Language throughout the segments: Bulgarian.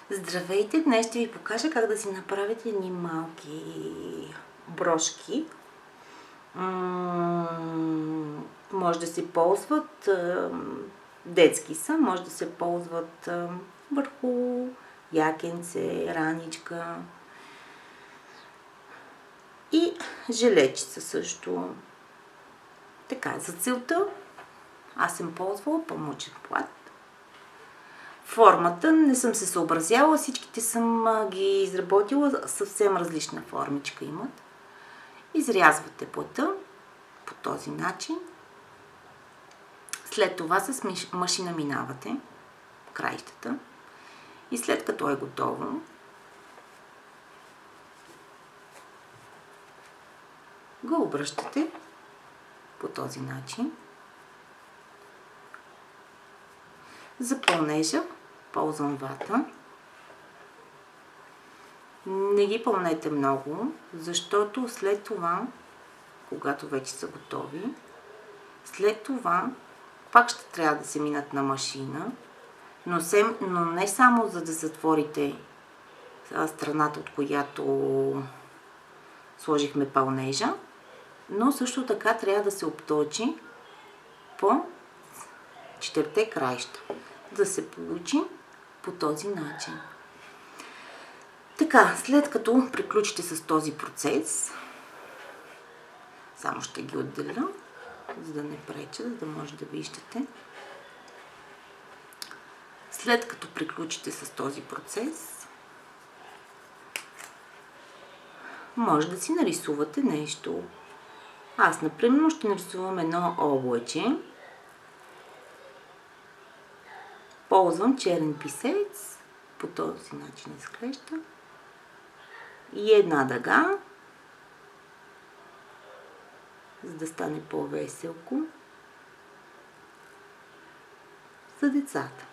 Здравейте! Днес ще ви покажа как да си направите едни малки брошки. Може да се ползват, детски са, може да се ползват върху якенце, раничка и жилетчица също. Така, за целта аз съм ползвала памучен плат. Формата не съм се съобразяла, всичките съм ги изработила, съвсем различна формичка имат. Изрязвате плата по този начин. След това с машина минавате краищата и след като е готово, го обръщате по този начин. За пълнежа ползвам вата. Не ги пълнете много, защото след това, когато вече са готови, след това пак ще трябва да се минат на машина, но не само за да затворите страната, от която сложихме пълнежа, но също така трябва да се обточи по 4 краища, да се получи по този начин. Така, след като приключите с този процес, само ще ги отделя, за да не преча, за да може да виждате. След като приключите с този процес, може да си нарисувате нещо. Аз, например, ще нарисувам едно облаче. Ползвам черен писец, по този начин изглежда, и една дъга, за да стане по-веселко за децата.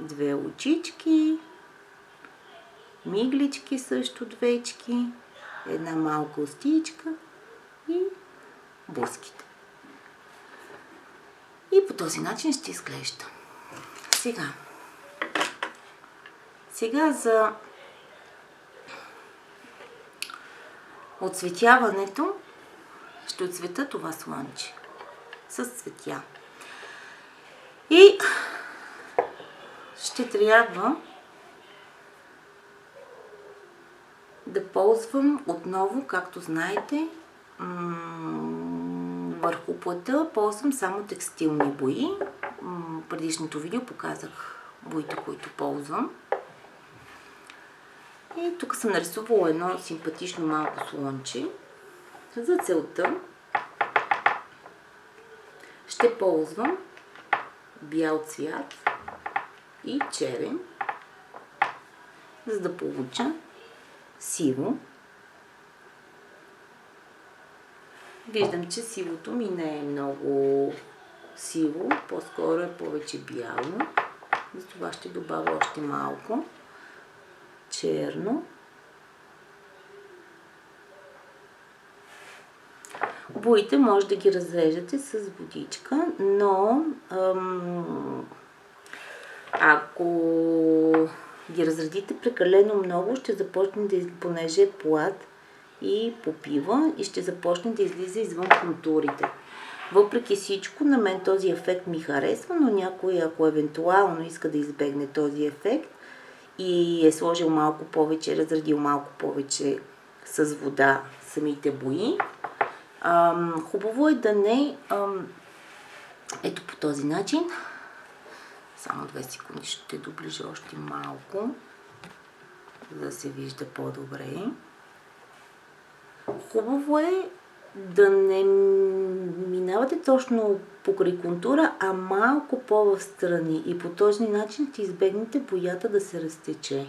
2 очички, миглички също 2, една малка устичка и буските. И по този начин ще изглежда. Сега за оцветяването ще отцветя това слънче с цветя. И ще трябва да ползвам отново, както знаете, върху плата ползвам само текстилни бои. В предишното видео показах боите, които ползвам. И тук съм нарисувала едно симпатично малко слънче. За целта ще ползвам бял цвят и черен, за да получа сиво. Виждам, че сивото ми не е много сиво, по-скоро е повече бяло. Затова ще добавя още малко черно. Боите може да ги разрежете с водичка, но ако ги разредите прекалено много, ще започне понеже е плат и попива и ще започне да излиза извън контурите. Въпреки всичко, на мен този ефект ми харесва, но някой, ако евентуално иска да избегне този ефект и е сложил малко повече, разредил малко повече с вода самите бои, хубаво е да не ето по този начин. Само 2 секунди ще доближа още малко, за да се вижда по-добре. Хубаво е да не минавате точно покрай контура, а малко по-встрани и по този начин ще избегнете боята да се разтече.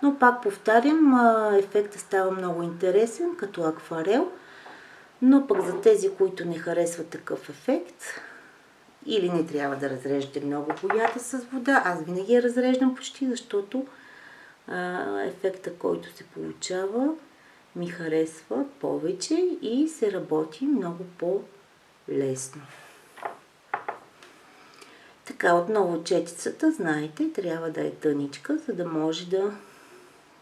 Но пак повтарям, ефектът става много интересен, като акварел, но пък за тези, които не харесват такъв ефект или не трябва да разреждате много боята с вода, аз винаги я разреждам почти, защото ефекта, който се получава, ми харесва повече и се работи много по-лесно. Така, отново четицата, знаете, трябва да е тъничка, за да може да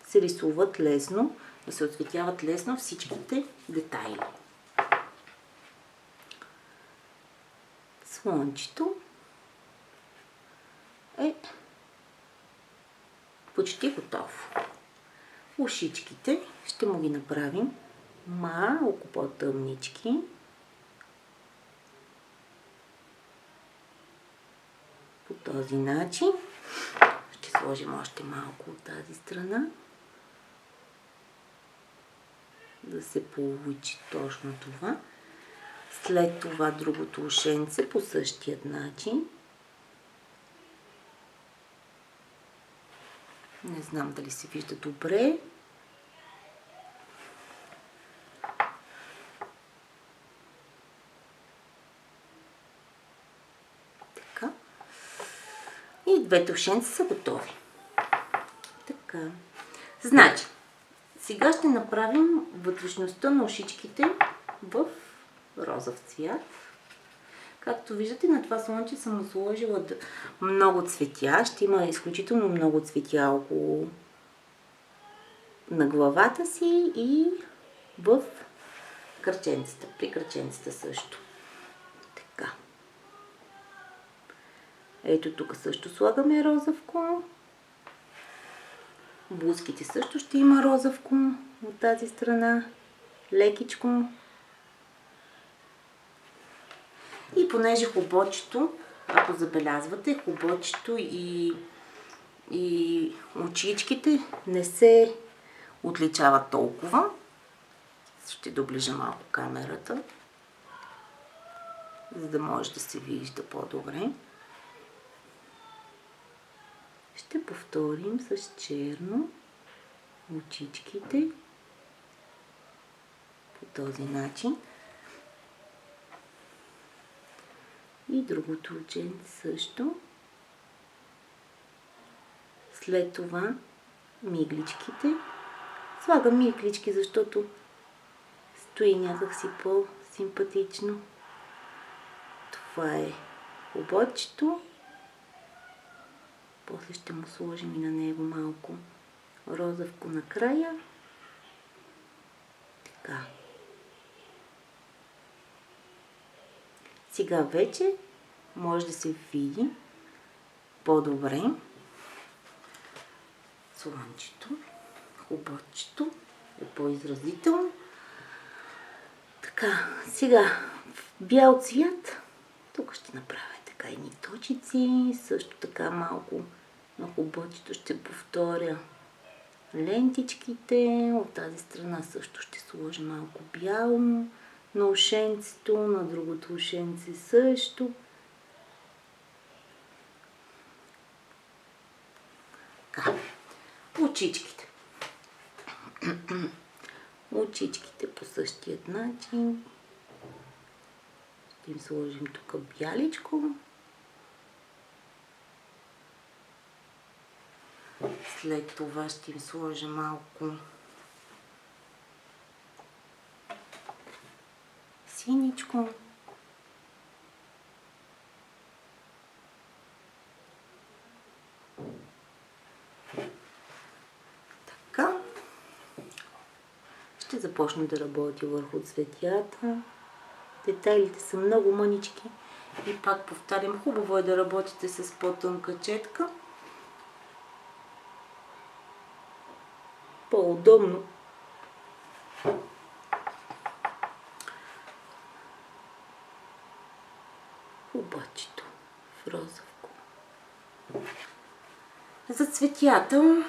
се рисуват лесно, да се осветяват лесно всичките детайли. Слънчето е почти готово. Ушичките ще му ги направим малко по-тъмнички. По този начин. Ще сложим още малко от тази страна. Да се получи точно това. След това другото ушенце по същият начин. Не знам дали се вижда добре. Така. И двете ушенца са готови. Така. Значи, сега ще направим вътрешността на ушичките в розов цвят. Както виждате, на това слънче съм сложила много цветя. Ще има изключително много цветя около на главата си и в кръченцата, при кръченцата също. Така. Ето тук също слагаме розовко. Блузките също ще има розовко от тази страна. Лекичко. И понеже хобочето, ако забелязвате, хобочето и очичките не се отличават толкова. Ще доближа малко камерата, за да може да се вижда по-добре. Ще повторим с черно очичките по този начин. И другото оченце също. След това мигличките. Слагам миглички, защото стои някакси по-симпатично. Това е ободчето. После ще му сложим и на него малко розовко накрая. Така. Сега вече може да се види по-добре слънчето, хубавчето е по-изразително. Така, сега в бял цвят, тук ще направя така едни точици, също така малко на хубавчето ще повторя лентичките, от тази страна също ще сложа малко бяло на ушенцето, на другото ушенце също. Така, очичките. Очичките по същия начин. Ще им сложим тук бяличко. След това ще им сложа малко синичко. Така. Ще започна да работя върху цветята. Детайлите са много мънички. И пак повтарям, хубаво е да работите с по-тънка четка. По-удобно. Хубачето в розовко. За цветята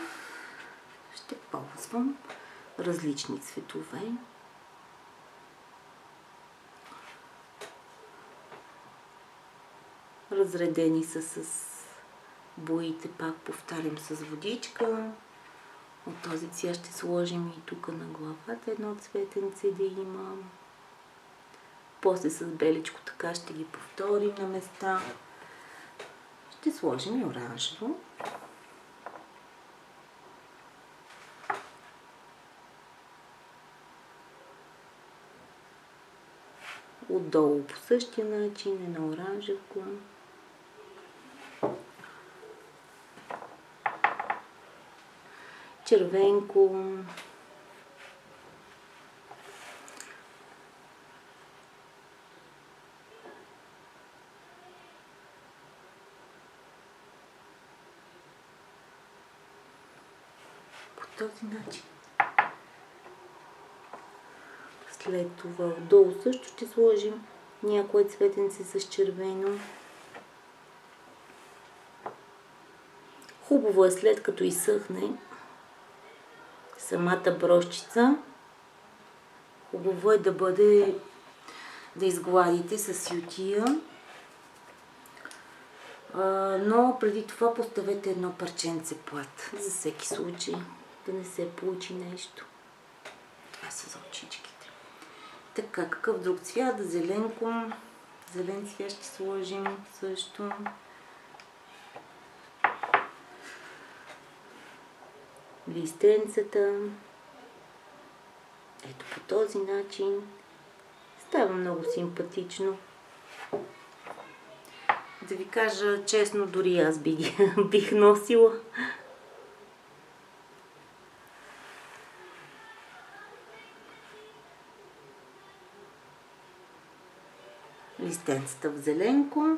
ще ползвам различни цветове. Разредени са с боите, пак повтарям, с водичка. От този цвят ще сложим и тук на главата едно цветенце да има. После с беличко така ще ги повторим на места. Ще сложим и оранжево. Отдолу по същия начин, едно оранжевко. червенко. По този начин. След това отдолу също ще сложим някое цветенце с червено. Хубаво е след като изсъхне самата брошчица, хубаво е да изгладите с ютия, но преди това поставете едно парченце плат, за всеки случай, да не се получи нещо. Това са за очичките. Така, какъв друг цвят? Зеленко. Зелен цвят ще сложим също. Листенцата. Ето по този начин. Става много симпатично. Да ви кажа честно, дори аз бих носила. Листенцата в зеленко.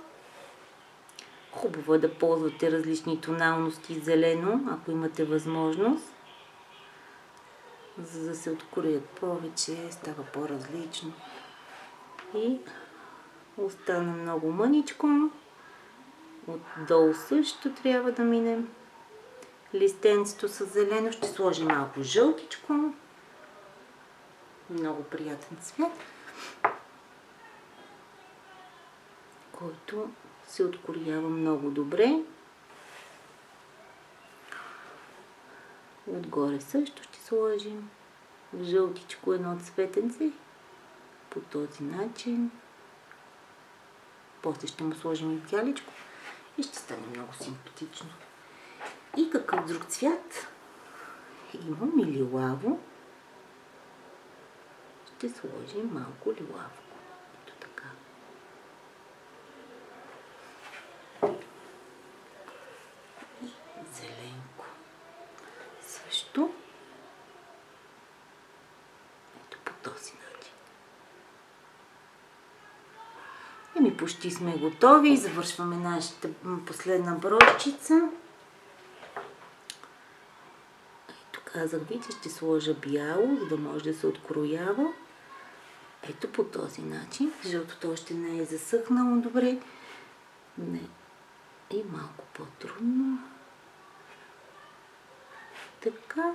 Хубаво е да ползвате различни тоналности зелено, ако имате възможност. За да се откроят повече, става по-различно. И остана много мъничко. Отдолу също трябва да минем. Листенцето с зелено ще сложим малко жълтичко. Много приятен цвят, който се откроява много добре. Отгоре също ще сложим в жълтичко едно цветенце. По този начин. После ще му сложим и бяличко и ще стане много симпатично. И какъв друг цвят? Имам и лилаво. Ще сложим малко лилаво. Ето така. И зеленко. Също. Ето по този начин. Еми почти сме готови. Завършваме нашата последна брошчица. Ето казах ви, че ще сложа бяло, за да може да се откроява. Ето по този начин. Жълтото още не е засъхнало добре. Не. И малко по-трудно. Така.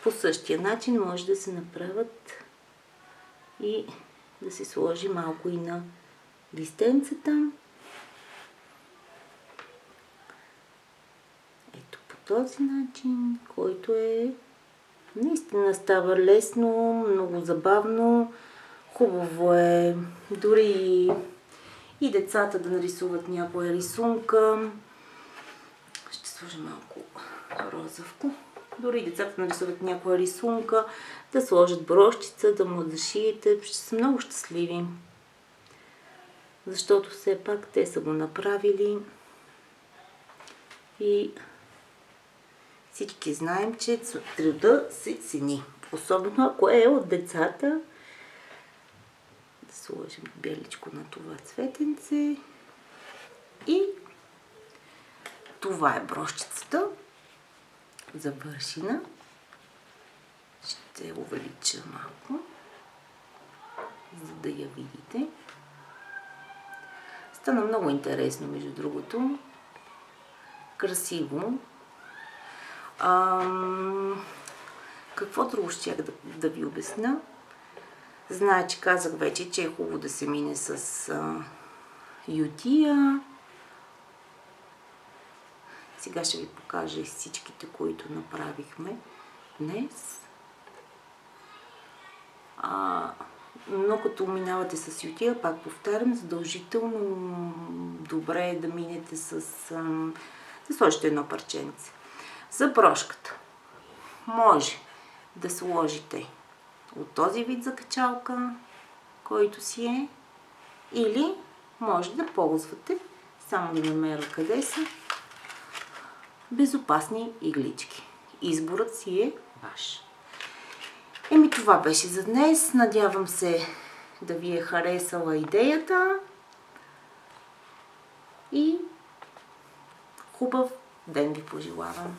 По същия начин може да се направят и да се сложи малко и на листенцата. Ето по този начин, който е наистина става лесно, много забавно. Хубаво е дори и децата да нарисуват някоя рисунка. Ще сложа малко розовко. Дори децата нарисуват някоя рисунка, да сложат брошчица, да му зашиете. Ще са много щастливи. Защото все пак те са го направили. И всички знаем, че труда се цени. Особено ако е от децата. Да сложим беличко на това цветенце. И това е брошчицата. Завършена. Ще увелича малко, за да я видите. Стана много интересно, между другото. Красиво. Какво друго щях да ви обясня? Значи, казах вече, че е хубаво да се мине с ютия. Сега ще ви покажа и всичките, които направихме днес. Но като минавате с ютия, пак повтарям, задължително добре е да минете да сложите едно парченце. За брошката може да сложите от този вид закачалка, който си е, или може да ползвате, само да намеря къде са, безопасни иглички. Изборът си е ваш. Това беше за днес. Надявам се да ви е харесала идеята и хубав ден ви пожелавам.